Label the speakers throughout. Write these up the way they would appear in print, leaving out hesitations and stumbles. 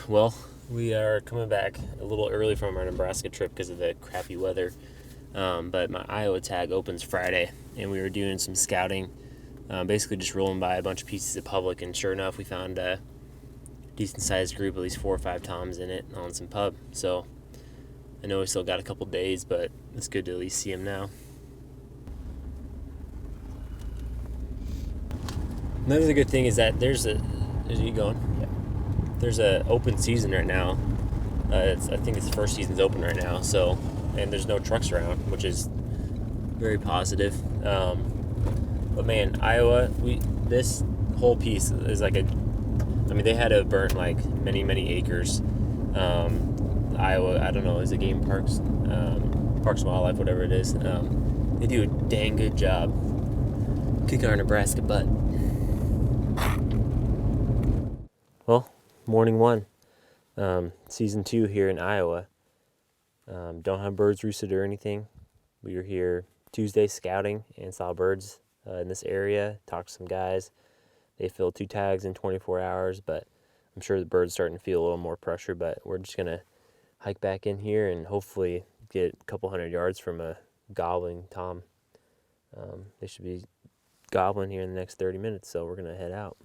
Speaker 1: Well, we are coming back a little early from our Nebraska trip because of the crappy weather. But my Iowa tag opens Friday, and we were doing some scouting, basically just rolling by a bunch of pieces of public, and sure enough, we found a decent-sized group, at least 4 or 5 toms in it, on some pub. So I know we still got a couple days, but it's good to at least see them now. Another good thing is that there's a... Is you going? Yeah. There's a open season right now. I think it's the first season's open right now, so... And there's no trucks around, which is very positive. But man, Iowa, this whole piece is like they had to burn like many acres. Iowa, I don't know, is it game parks, Parks and Wildlife, whatever it is. They do a dang good job kicking our Nebraska butt. Well, morning one, season 2 here in Iowa. Don't have birds roosted or anything. We were here Tuesday scouting and saw birds in this area. Talked to some guys. They filled 2 tags in 24 hours, but I'm sure the birds starting to feel a little more pressure. But we're just gonna hike back in here and hopefully get a couple hundred yards from a gobbling tom. They should be gobbling here in the next 30 minutes, so we're gonna head out.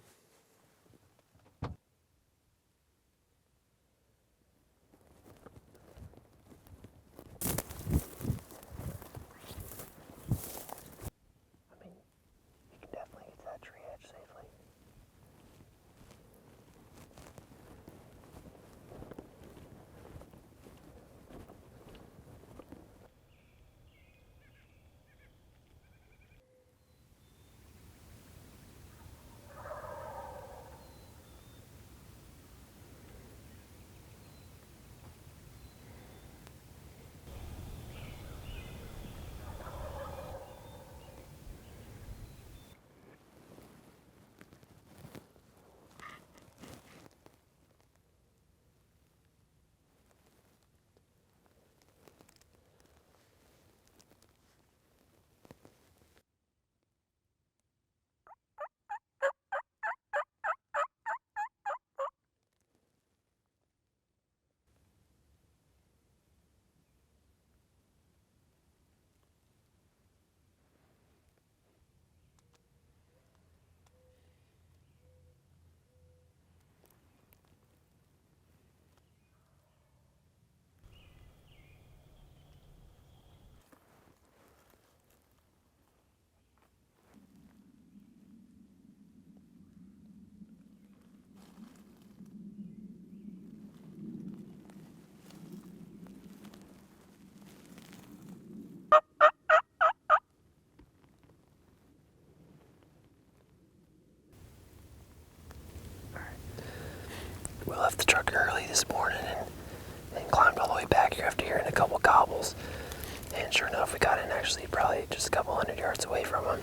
Speaker 1: We left the truck early this morning and climbed all the way back here after hearing a couple gobbles. And sure enough, we got in actually probably just a couple hundred yards away from them.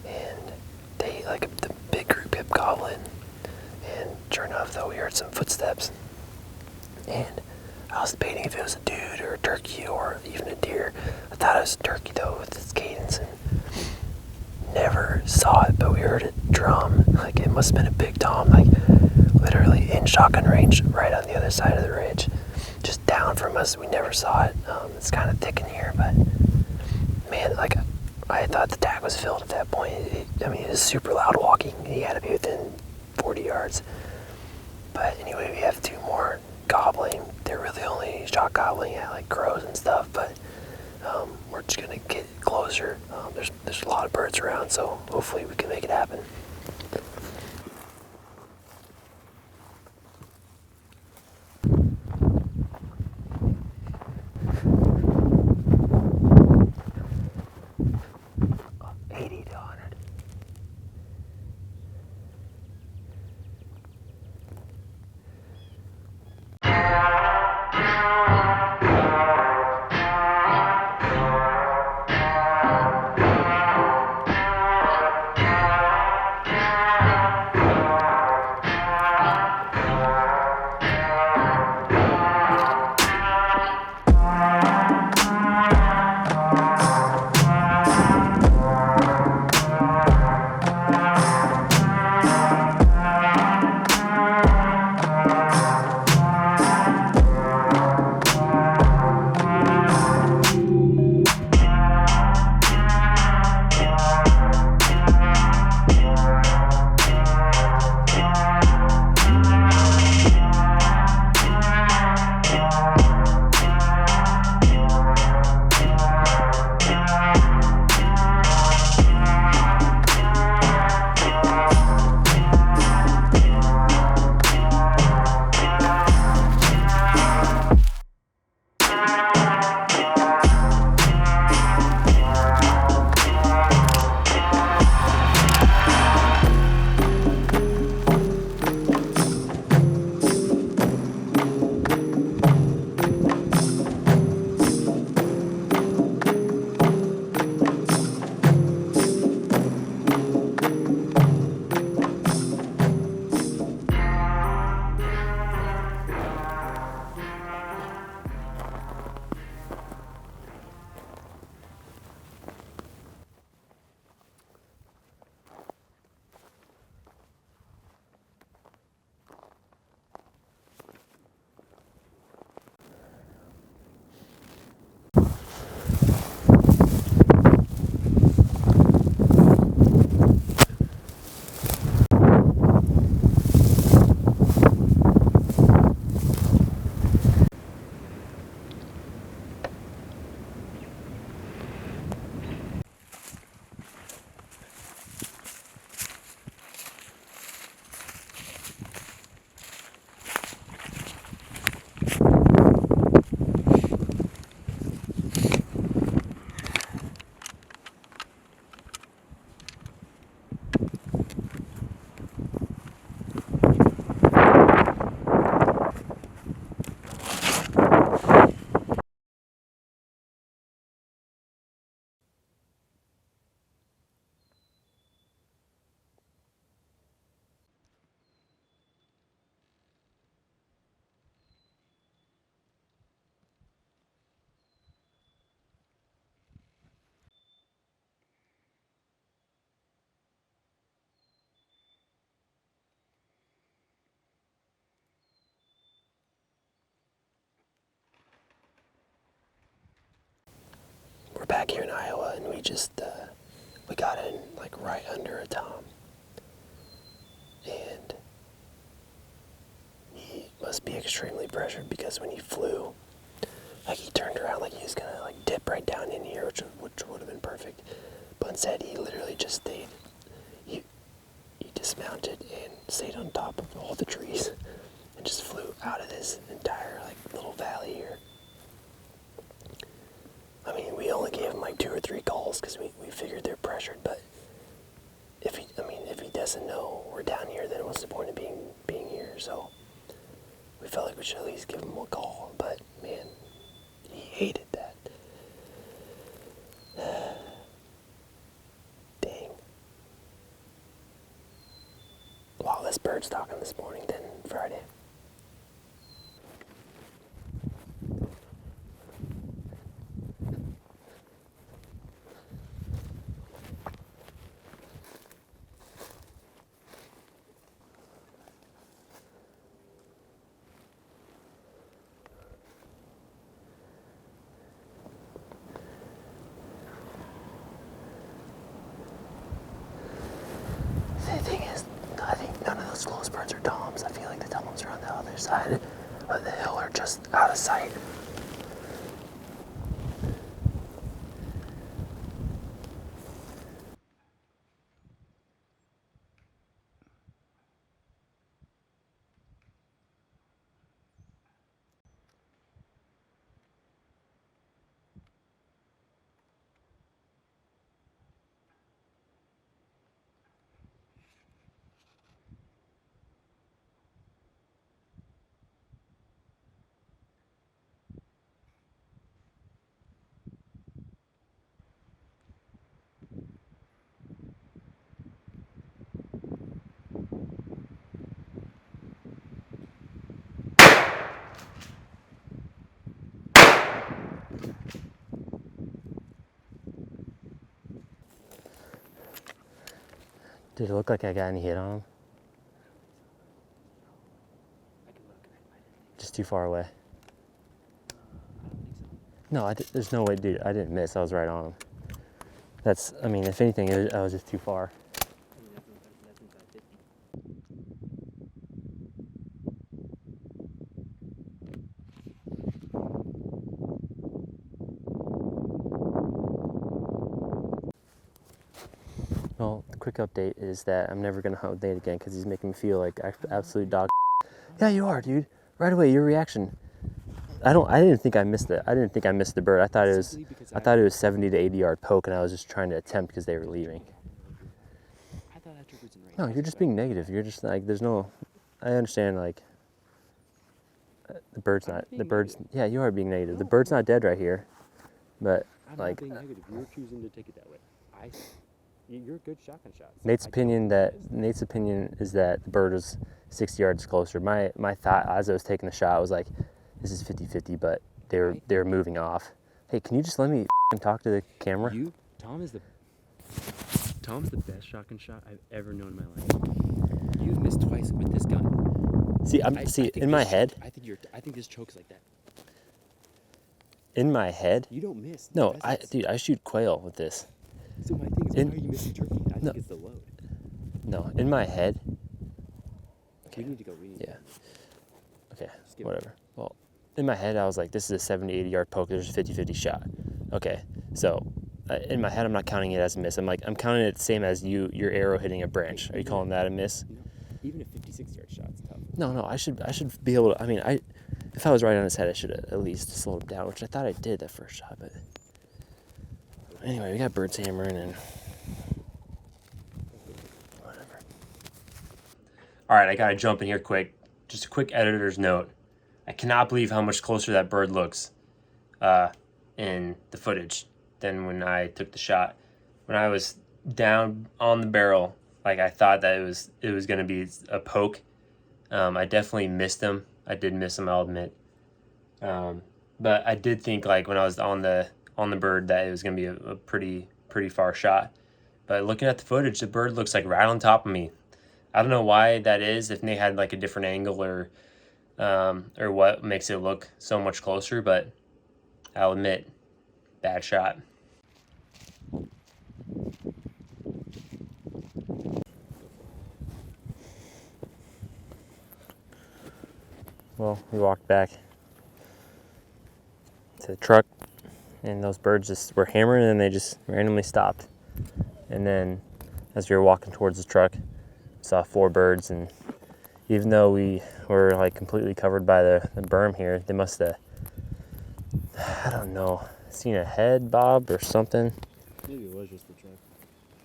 Speaker 1: And the big group kept gobbling. And sure enough, though, we heard some footsteps. And I was debating if it was a dude or a turkey or even a deer. I thought it was a turkey, though, with its cadence. And never saw it, but we heard it drum. Like, it must have been a big tom, like literally in shotgun range right on the other side of the ridge, just down from us. We never saw it. It's kind of thick in here, but man, like, I thought the tag was filled at that point. It was super loud walking. He had to be within 40 yards. But anyway, we have 2 more gobbling. They're really only shot gobbling at like crows and stuff, but we're just gonna get closer. There's a lot of birds around, so hopefully we can make it happen. back here in Iowa, and we just we got in like right under a tom, and he must be extremely pressured because when he flew, like he turned around like he was gonna like dip right down in here, which would have been perfect, but instead he literally just stayed. He dismounted and stayed on top of all the trees and just flew out of this entire like little valley here. I mean, we only gave him like 2 or 3 calls because we figured they're pressured, but if he doesn't know we're down here, then what's the point of being here? So we felt like we should at least give him a call, but man, he hated that. Dang. A lot less bird stalking this morning than Friday. The thing is, I think none of those close birds are toms. I feel like the toms are on the other side of the hill or just out of sight. Did it look like I got any hit on him? Just too far away. No, there's no way, dude. I didn't miss. I was right on him. I mean, if anything, I was just too far. Well, the quick update is that I'm never going to hunt with Nate again because he's making me feel like absolute dog. Yeah, you are, dude. Right away, your reaction. I didn't think I missed it. I didn't think I missed the bird. I thought it was 70 to 80 yard poke, and I was just trying to attempt because they were leaving. No, you're just being negative. You're just like, there's no. I understand, like, the bird's not. The bird's. Yeah, you are being negative. The bird's not dead right here, but
Speaker 2: I'm
Speaker 1: like.
Speaker 2: not being negative. You're choosing to take it that way. You're a good shotgun shot.
Speaker 1: Nate's opinion is that the bird was 60 yards closer. My thought as I was taking the shot was like, this is 50-50, but they were moving off. Hey, can you just let me talk to the camera?
Speaker 2: Tom's the best shotgun shot I've ever known in my life. You've missed twice with this gun.
Speaker 1: See, in my head.
Speaker 2: I think this choke's like that.
Speaker 1: In my head.
Speaker 2: You don't miss.
Speaker 1: No, dude, I shoot quail with this.
Speaker 2: So my thing is, why are you missing turkey? I think it's the load.
Speaker 1: No, in my head.
Speaker 2: Okay. We need to go.
Speaker 1: Yeah. Okay, whatever. Well, in my head, I was like, this is a 70, 80 yard poke. There's a 50-50 shot. Okay, so in my head, I'm not counting it as a miss. I'm counting it the same as your arrow hitting a branch. Are you calling that a miss?
Speaker 2: No, even a 56 yard shot's tough.
Speaker 1: No, I should be able to. I mean, if I was right on his head, I should have at least slowed him down, which I thought I did that first shot, but. Anyway, we got birds hammering and whatever. All right, I got to jump in here quick. Just a quick editor's note. I cannot believe how much closer that bird looks in the footage than when I took the shot. When I was down on the barrel, like I thought that it was going to be a poke. I definitely missed him. I did miss him, I'll admit. But I did think like when I was on the bird that it was going to be a pretty far shot. But looking at the footage, the bird looks like right on top of me. I don't know why that is, if they had like a different angle or what makes it look so much closer, but I'll admit, bad shot.
Speaker 2: well, we walked back to the truck, and those birds just were hammering, and they just randomly stopped. And then as we were walking towards the truck, we saw 4 birds, and even though we were like completely covered by the berm here, they must have, I don't know, seen a head bob or something.
Speaker 3: Maybe it was just the truck.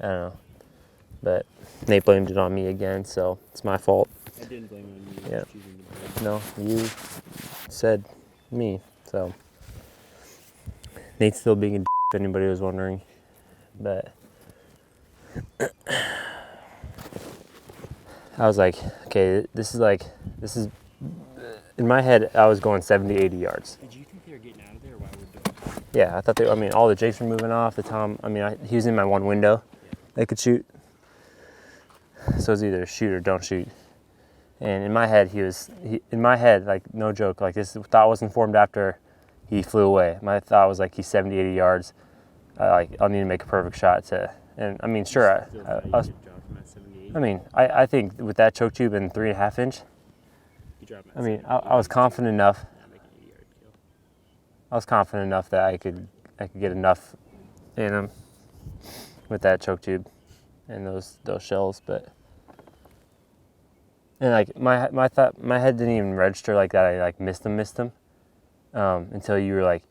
Speaker 2: I don't know. But they blamed it on me again, so it's my fault.
Speaker 3: I didn't blame it on you.
Speaker 2: Yeah.
Speaker 3: Choosing the bird.
Speaker 2: No, you said me, so. Nate's still being a d***, if anybody was wondering. But I was like, okay, this is, in my head, I was going 70, 80 yards.
Speaker 3: Did you think they were getting out of there, or why would they?
Speaker 2: Yeah, I thought all the jakes were moving off. He was in my one window. They could shoot. So it was either shoot or don't shoot. And in my head, like, no joke, like, this thought wasn't formed after he flew away. My thought was like, he's 70, 80 yards. I'll need to make a perfect shot and I mean, sure, I think with that choke tube and 3.5 inch, I was confident enough. I was confident enough that I could get enough in him with that choke tube and those shells, but. And like my head didn't even register like that. I like missed him, until you were like,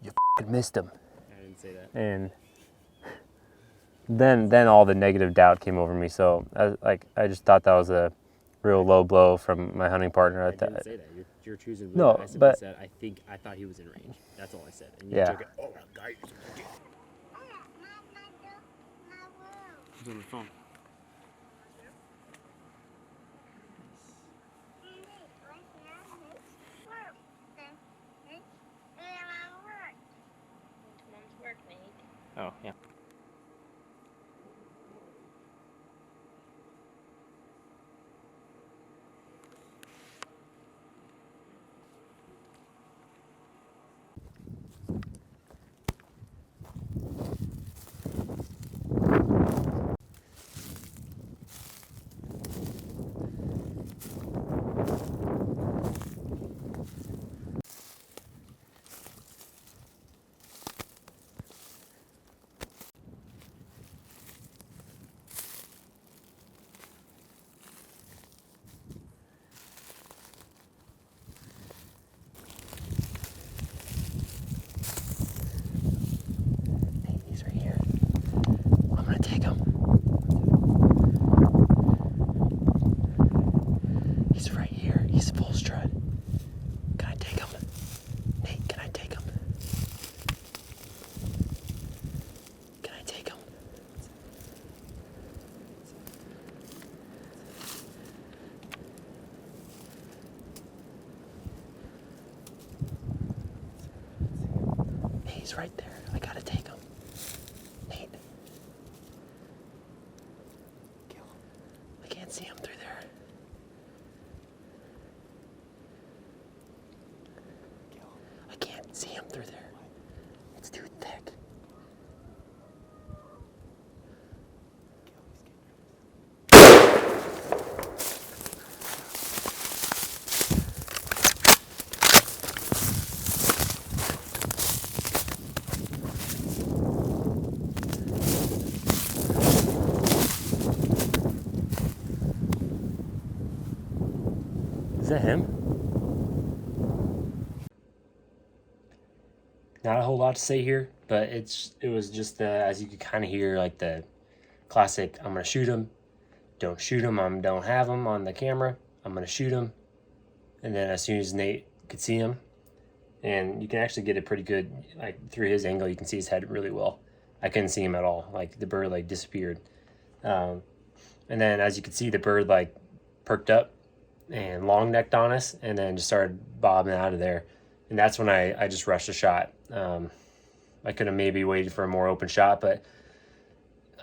Speaker 2: you f***ing missed him.
Speaker 3: I didn't say that.
Speaker 2: And then all the negative doubt came over me. So I just thought that was a real low blow from my hunting partner.
Speaker 3: I didn't say that. You're choosing.
Speaker 2: No,
Speaker 3: I
Speaker 2: but
Speaker 3: said I thought he was in range. That's all I said. And
Speaker 2: yeah.
Speaker 3: Joking, oh, that guy. He's on the phone. Oh, yeah.
Speaker 1: He's right here. I'm gonna take him. He's right here. He's full strut. Can I take him? Nate, can I take him? Can I take him? He's right there. I gotta take him. Nate. I can't see him through there. I can't see him through there. It's too thick.
Speaker 2: Is that him? Not a whole lot to say here, but it was just as you could kind of hear, like the classic, I'm gonna shoot him, don't shoot him, don't have him on the camera, I'm gonna shoot him. And then as soon as Nate could see him, and you can actually get a pretty good, like through his angle, you can see his head really well. I couldn't see him at all. Like the bird like disappeared. And then as you could see, the bird like perked up and long necked on us, and then just started bobbing out of there. And that's when I just rushed a shot. I could have maybe waited for a more open shot, but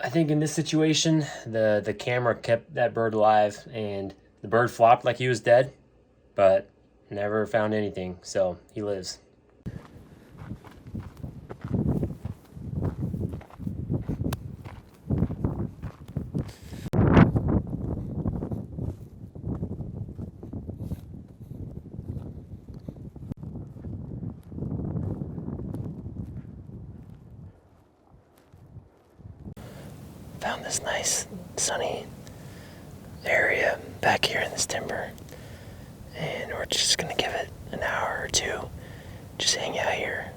Speaker 2: I think in this situation, the camera kept that bird alive, and the bird flopped like he was dead, but never found anything, so he lives.
Speaker 1: found this nice sunny area back here in this timber, and we're just gonna give it an hour or two, just hang out here,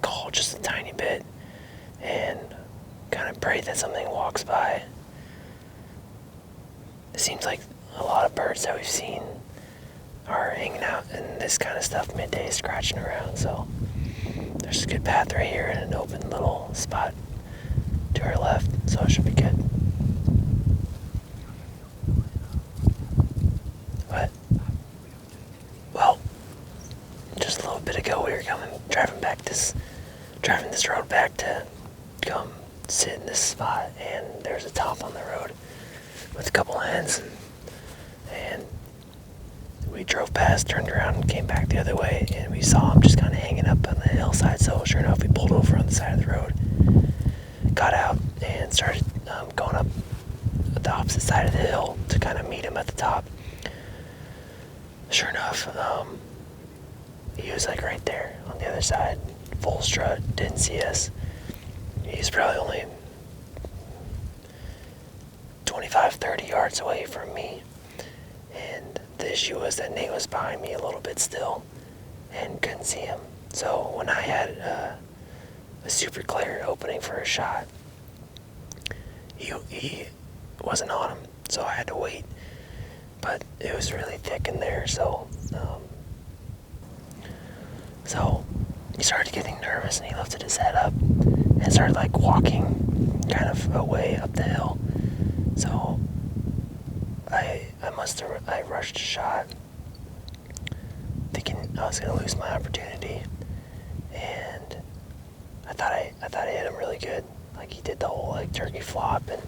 Speaker 1: call just a tiny bit, and kind of pray that something walks by. It seems like a lot of birds that we've seen are hanging out in this kind of stuff midday, scratching around, so there's a good path right here and an open little spot to our left, so it should be good. What? Well, just a little bit ago we were driving this road back to come sit in this spot, and there's a top on the road with a couple hens, and we drove past, turned around, and came back the other way, and we saw them just kind of hanging up on the hillside. So sure enough, we pulled over on the side of the road, got out, and started going up the opposite side of the hill to kind of meet him at the top. Sure enough, he was like right there on the other side, full strut, didn't see us. He's probably only 25, 30 yards away from me. And the issue was that Nate was behind me a little bit still and couldn't see him. So when I had a super clear opening for a shot, he wasn't on him, so I had to wait. But it was really thick in there, so he started getting nervous, and he lifted his head up and started like walking kind of away up the hill. So I rushed a shot, thinking I was gonna lose my opportunity, and I thought I hit him really good. Like he did the whole like turkey flop and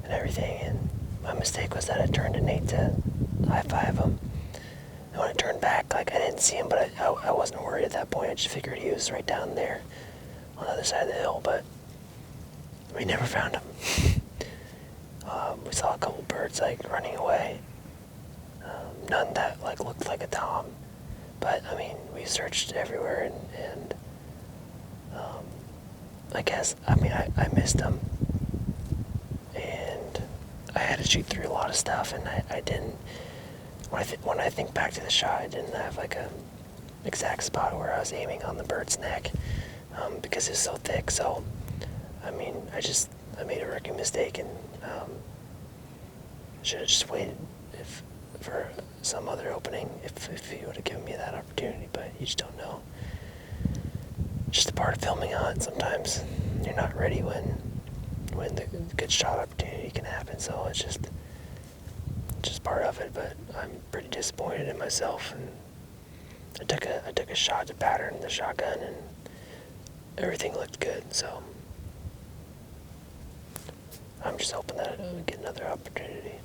Speaker 1: everything, and my mistake was that I turned to Nate to high five him. And when I turned back, like I didn't see him, but I wasn't worried at that point. I just figured he was right down there on the other side of the hill, but we never found him. We saw a couple birds like running away. None that like looked like a tom, but I mean we searched everywhere, and I guess I missed him, and I had to shoot through a lot of stuff, and I didn't. When I think back to the shot, I didn't have like a exact spot where I was aiming on the bird's neck, because it's so thick. So I mean I made a rookie mistake, and should have just waited for some other opening if he would have given me that opportunity, but you just don't know. Just a part of filming on. Sometimes you're not ready when the good shot opportunity can happen, so it's just part of it. But I'm pretty disappointed in myself, and I took a shot to pattern the shotgun, and everything looked good, so I'm just hoping that I'll get another opportunity.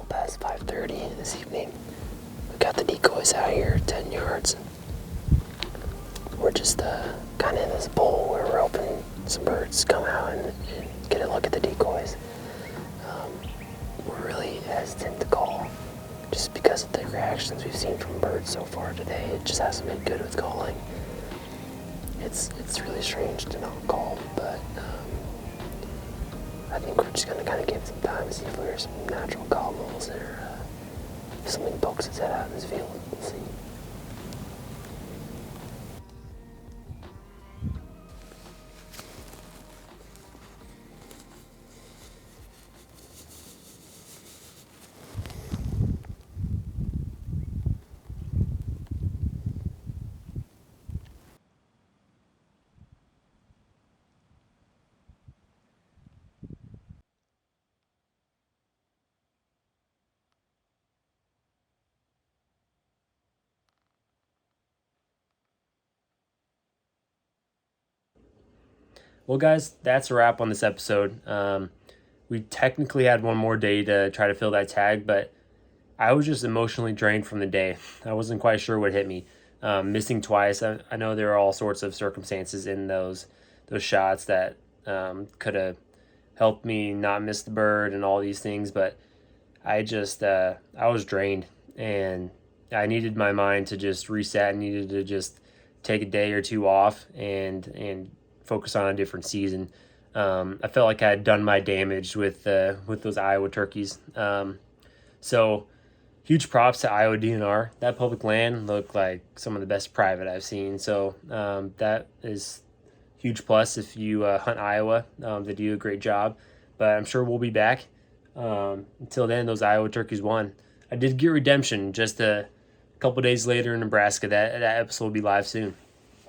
Speaker 1: Past 5:30 this evening. We got the decoys out here 10 yards. We're just kind of in this bowl where we're hoping some birds come out and get a look at the decoys. We're really hesitant to call just because of the reactions we've seen from birds so far today. It just hasn't been good with calling. It's really strange to not call, but I think we're just going to kind of give it some time to see if there's some natural cobbles or something pokes its head out in this field. We'll see.
Speaker 2: Well, guys, that's a wrap on this episode. We technically had one more day to try to fill that tag, but I was just emotionally drained from the day. I wasn't quite sure what hit me. Missing twice. I know there are all sorts of circumstances in those shots that could have helped me not miss the bird and all these things, but I just I was drained, and I needed my mind to just reset. I needed to just take a day or two off and focus on a different season. I felt like I had done my damage with those Iowa turkeys. So huge props to Iowa DNR. That public land looked like some of the best private I've seen. So that is huge plus if you hunt Iowa. They do a great job, but I'm sure we'll be back. Until then, those Iowa turkeys won. I did get redemption just a couple days later in Nebraska. That episode will be live soon.